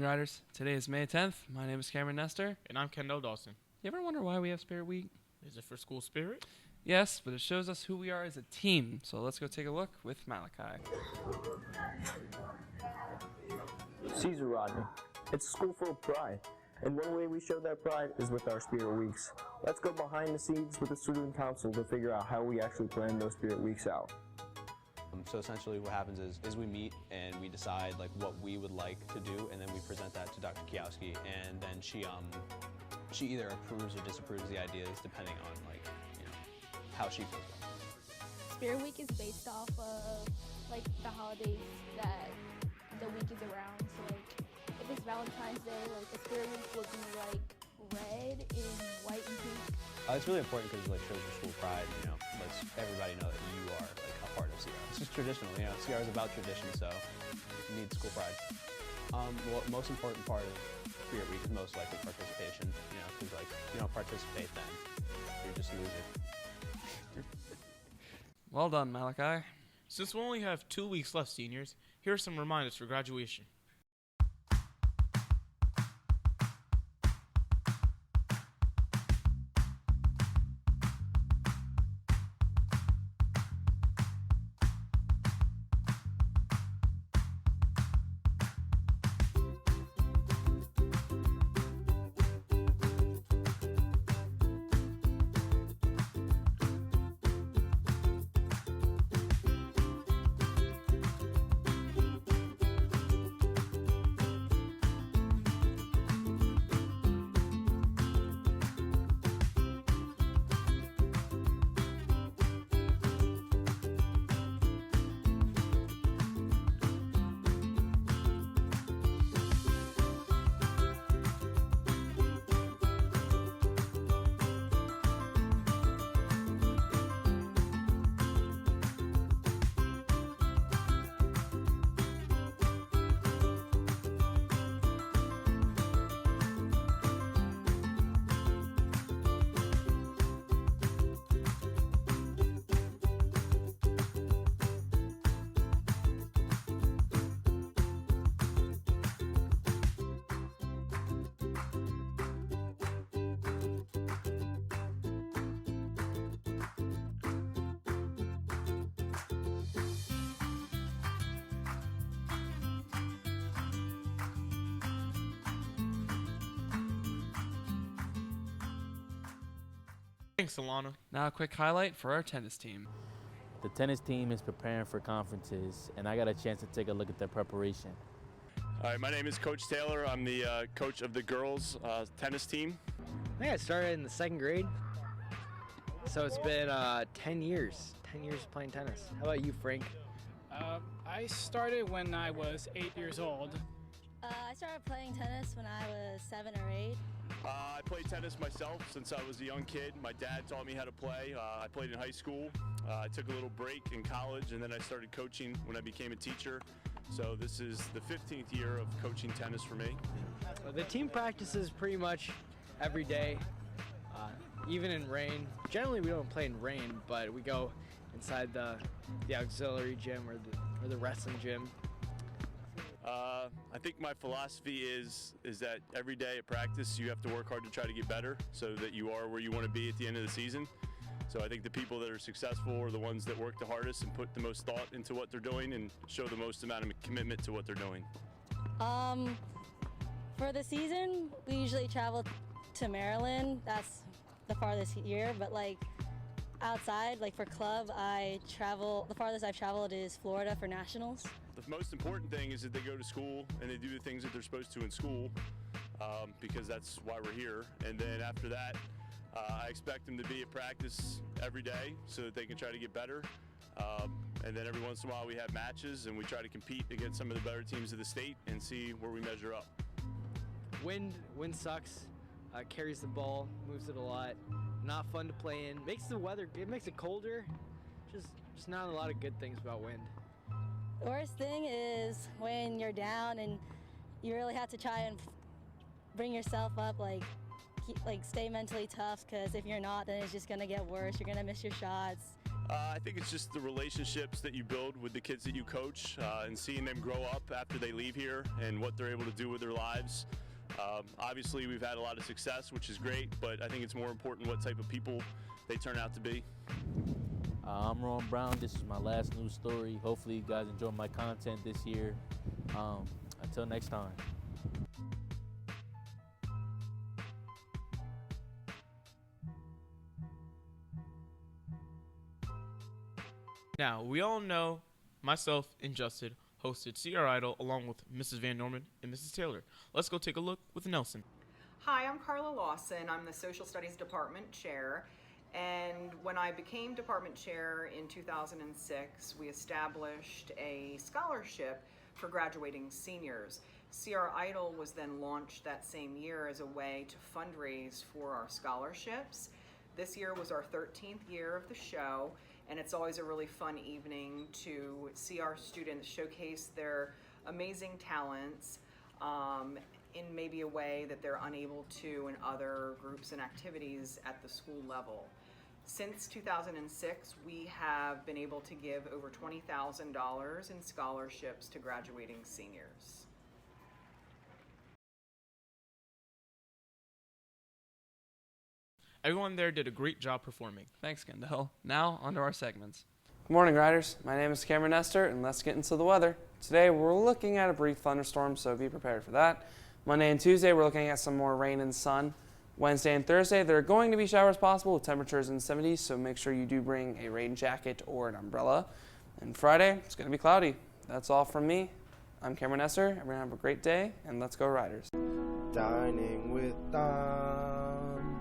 Riders. Today is May 10th. My name is Cameron Nestor. And I'm Kendall Dawson. You ever wonder why we have Spirit Week? Is it for school spirit? Yes, but it shows us who we are as a team. So let's go take a look with Malachi. Caesar Rodney. It's a school full of pride. And one way we show that pride is with our Spirit Weeks. Let's go behind the scenes with the student council to figure out how we actually plan those Spirit Weeks out. So essentially what happens is we meet and we decide like what we would like to do, and then we present that to Dr. Kiowski, and then she either approves or disapproves the ideas depending on how she feels about it. Spirit Week is based off of the holidays that the week is around. So if it's Valentine's Day, the Spirit Week would be red and white and pink. It's really important because it shows your school pride, lets everybody know that you are a part of CR. It's just traditional, CR is about tradition, so you need school pride. Well, most important part of Spirit Week is most likely participation, because if you don't participate, then you're just a loser. Well done, Malachi. Since we only have 2 weeks left, seniors, here are some reminders for graduation. Thanks, Alana. Now a quick highlight for our tennis team. The tennis team is preparing for conferences, and I got a chance to take a look at their preparation. All right, my name is Coach Taylor. I'm the coach of the girls tennis team. I think I started in the 2nd grade, so it's been 10 years playing tennis. How about you, Frank? I started when I was 8 years old. I started playing tennis when I was 7 or 8. I played tennis myself since I was a young kid. My dad taught me how to play. I played in high school. I took a little break in college, and then I started coaching when I became a teacher. So this is the 15th year of coaching tennis for me. The team practices pretty much every day, even in rain. Generally, we don't play in rain, but we go inside the auxiliary gym or the wrestling gym. I think my philosophy is that every day at practice you have to work hard to try to get better so that you are where you want to be at the end of the season. So I think the people that are successful are the ones that work the hardest and put the most thought into what they're doing and show the most amount of commitment to what they're doing. For the season, we usually travel to Maryland. That's the farthest year, but outside, for club, the farthest I've traveled is Florida for nationals. The most important thing is that they go to school and they do the things that they're supposed to in school, because that's why we're here. And then after that, I expect them to be at practice every day so that they can try to get better. And then every once in a while we have matches and we try to compete against some of the better teams of the state and see where we measure up. Wind sucks, carries the ball, moves it a lot. Not fun to play in. Makes it colder. Just not a lot of good things about wind. The worst thing is when you're down and you really have to try and bring yourself up, stay mentally tough, because if you're not, then it's just gonna get worse. You're gonna miss your shots. I think it's just the relationships that you build with the kids that you coach and seeing them grow up after they leave here and what they're able to do with their lives. Obviously, we've had a lot of success, which is great, but I think it's more important what type of people they turn out to be. I'm Ron Brown. This is my last news story. Hopefully you guys enjoy my content this year. Until next time. Now, we all know myself and Justin hosted CR Idol along with Mrs. Van Norman and Mrs. Taylor. Let's go take a look with Nelson. Hi, I'm Carla Lawson. I'm the Social Studies Department Chair. And when I became Department Chair in 2006, we established a scholarship for graduating seniors. CR Idol was then launched that same year as a way to fundraise for our scholarships. This year was our 13th year of the show, and it's always a really fun evening to see our students showcase their amazing talents in maybe a way that they're unable to in other groups and activities at the school level. Since 2006, we have been able to give over $20,000 in scholarships to graduating seniors. Everyone there did a great job performing. Thanks, Kendall. Now, on to our segments. Good morning, Riders. My name is Cameron Nestor, and let's get into the weather. Today, we're looking at a brief thunderstorm, so be prepared for that. Monday and Tuesday, we're looking at some more rain and sun. Wednesday and Thursday, there are going to be showers possible with temperatures in the 70s, so make sure you do bring a rain jacket or an umbrella. And Friday, it's going to be cloudy. That's all from me. I'm Cameron Nestor. Everyone have a great day, and let's go Riders. Dining with Dom.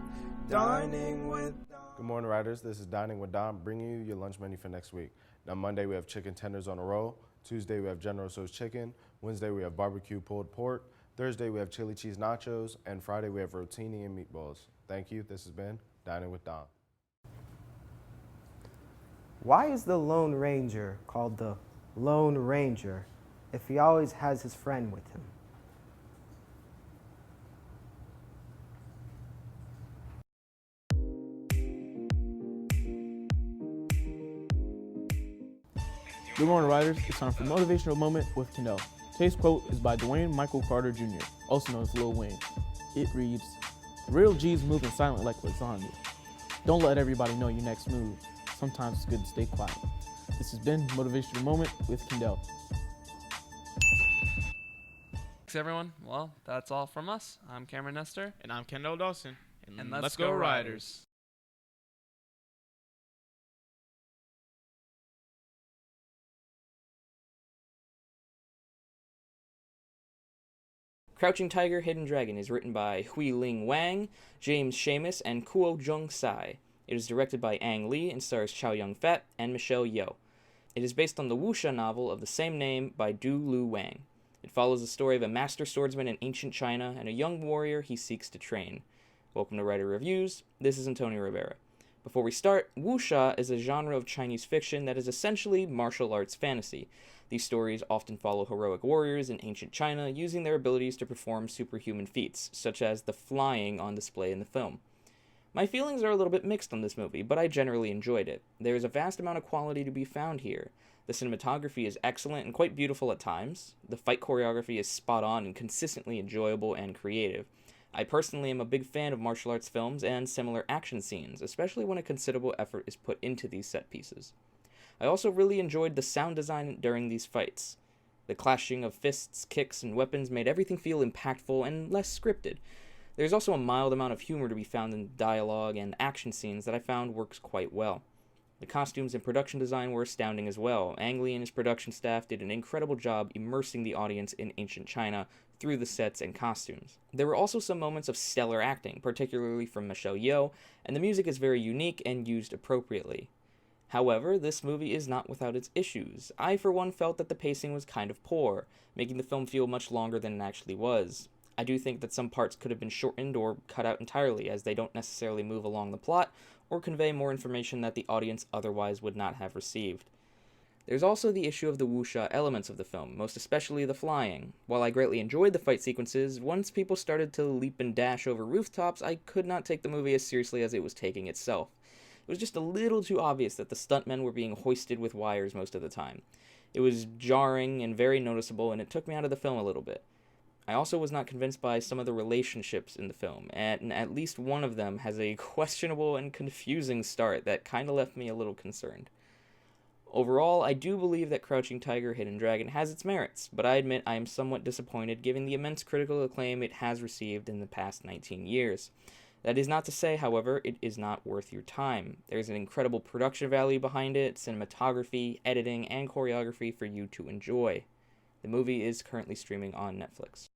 Dining with Dom. Good morning, Riders. This is Dining with Dom, bringing you your lunch menu for next week. Now, Monday, we have chicken tenders on a roll. Tuesday, we have General Tso's chicken. Wednesday, we have barbecue pulled pork. Thursday, we have chili cheese nachos. And Friday, we have rotini and meatballs. Thank you. This has been Dining with Dom. Why is the Lone Ranger called the Lone Ranger if he always has his friend with him? Good morning, Riders. It's time for Motivational Moment with Kendall. Today's quote is by Dwayne Michael Carter Jr., also known as Lil Wayne. It reads, "Real G's moving silent like lasagna. Don't let everybody know your next move. Sometimes it's good to stay quiet." This has been Motivational Moment with Kendall. Thanks, everyone. Well, that's all from us. I'm Cameron Nestor. And I'm Kendall Dawson. And let's go Riders. Crouching Tiger, Hidden Dragon is written by Hui Ling Wang, James Seamus, and Kuo Jung Sai. It is directed by Ang Lee and stars Chow Yun-fat and Michelle Yeoh. It is based on the wuxia novel of the same name by Du Lu Wang. It follows the story of a master swordsman in ancient China and a young warrior he seeks to train. Welcome to Writer Reviews. This is Antonio Rivera. Before we start, wuxia is a genre of Chinese fiction that is essentially martial arts fantasy. These stories often follow heroic warriors in ancient China using their abilities to perform superhuman feats, such as the flying on display in the film. My feelings are a little bit mixed on this movie, but I generally enjoyed it. There is a vast amount of quality to be found here. The cinematography is excellent and quite beautiful at times. The fight choreography is spot on and consistently enjoyable and creative. I personally am a big fan of martial arts films and similar action scenes, especially when a considerable effort is put into these set pieces. I also really enjoyed the sound design during these fights. The clashing of fists, kicks, and weapons made everything feel impactful and less scripted. There's also a mild amount of humor to be found in dialogue and action scenes that I found works quite well. The costumes and production design were astounding as well. Ang Lee and his production staff did an incredible job immersing the audience in ancient China through the sets and costumes. There were also some moments of stellar acting, particularly from Michelle Yeoh, and the music is very unique and used appropriately. However, this movie is not without its issues. I, for one, felt that the pacing was kind of poor, making the film feel much longer than it actually was. I do think that some parts could have been shortened or cut out entirely, as they don't necessarily move along the plot or convey more information that the audience otherwise would not have received. There's also the issue of the wuxia elements of the film, most especially the flying. While I greatly enjoyed the fight sequences, once people started to leap and dash over rooftops, I could not take the movie as seriously as it was taking itself. It was just a little too obvious that the stuntmen were being hoisted with wires most of the time. It was jarring and very noticeable, and it took me out of the film a little bit. I also was not convinced by some of the relationships in the film, and at least one of them has a questionable and confusing start that kind of left me a little concerned. Overall, I do believe that Crouching Tiger, Hidden Dragon has its merits, but I admit I am somewhat disappointed given the immense critical acclaim it has received in the past 19 years. That is not to say, however, it is not worth your time. There's an incredible production value behind it, cinematography, editing, and choreography for you to enjoy. The movie is currently streaming on Netflix.